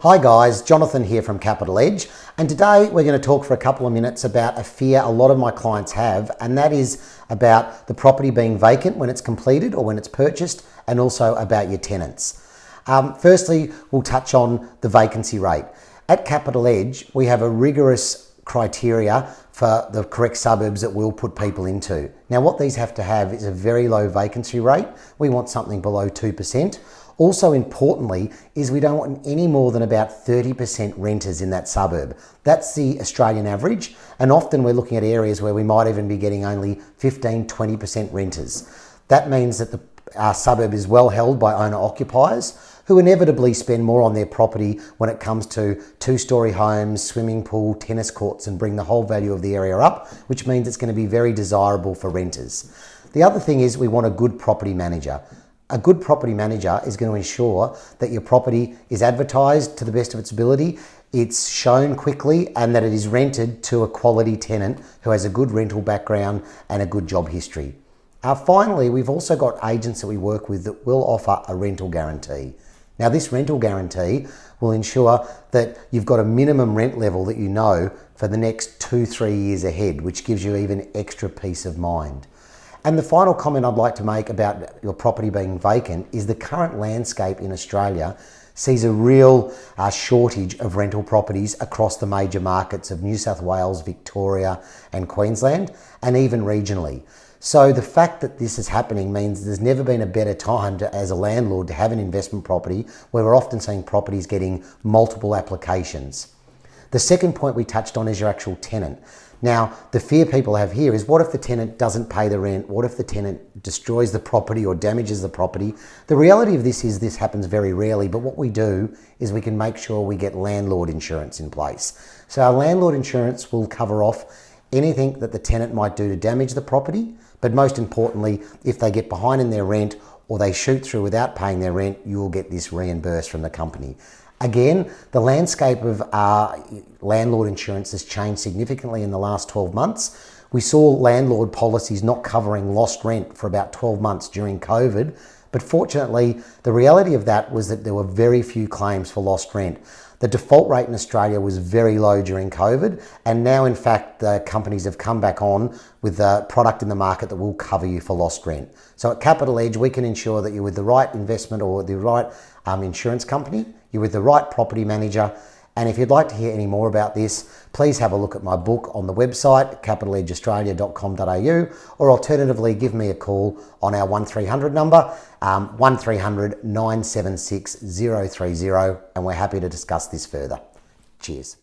Hi guys, Jonathan here from Capital Edge, and today we're going to talk for a couple of minutes about a fear a lot of my clients have, and that is about the property being vacant when it's completed or when it's purchased, and also about your tenants. Firstly, we'll touch on the vacancy rate. At Capital Edge, we have a rigorous criteria for the correct suburbs that we'll put people into. Now, what these have to have is a very low vacancy rate. We want something below 2%. Also importantly is we don't want any more than about 30% renters in that suburb. That's the Australian average, and often we're looking at areas where we might even be getting only 15-20% renters. That means that our suburb is well held by owner-occupiers who inevitably spend more on their property when it comes to two-storey homes, swimming pool, tennis courts, and bring the whole value of the area up, which means it's going to be very desirable for renters. The other thing is we want a good property manager. A good property manager is going to ensure that your property is advertised to the best of its ability, it's shown quickly, and that it is rented to a quality tenant who has a good rental background and a good job history. Finally, we've also got agents that we work with that will offer a rental guarantee. Now, this rental guarantee will ensure that you've got a minimum rent level that you know for the next 2-3 years ahead, which gives you even extra peace of mind. And the final comment I'd like to make about your property being vacant is the current landscape in Australia sees a real shortage of rental properties across the major markets of New South Wales, Victoria and Queensland, and even regionally. So the fact that this is happening means there's never been a better time as a landlord to have an investment property where we're often seeing properties getting multiple applications. The second point we touched on is your actual tenant. Now, the fear people have here is what if the tenant doesn't pay the rent? What if the tenant destroys the property or damages the property? The reality of this is this happens very rarely, but what we do is we can make sure we get landlord insurance in place. So our landlord insurance will cover off anything that the tenant might do to damage the property, but most importantly, if they get behind in their rent or they shoot through without paying their rent, you will get this reimbursed from the company. Again, the landscape of landlord insurance has changed significantly in the last 12 months. We saw landlord policies not covering lost rent for about 12 months during COVID, but fortunately, the reality of that was that there were very few claims for lost rent. The default rate in Australia was very low during COVID, and now in fact the companies have come back on with a product in the market that will cover you for lost rent. So at Capital Edge, we can ensure that you're with the right investment or the right insurance company, you're with the right property manager. And if you'd like to hear any more about this, please have a look at my book on the website, capitaledgeaustralia.com.au, or alternatively, give me a call on our 1300 number, 1300 976 030, and we're happy to discuss this further. Cheers.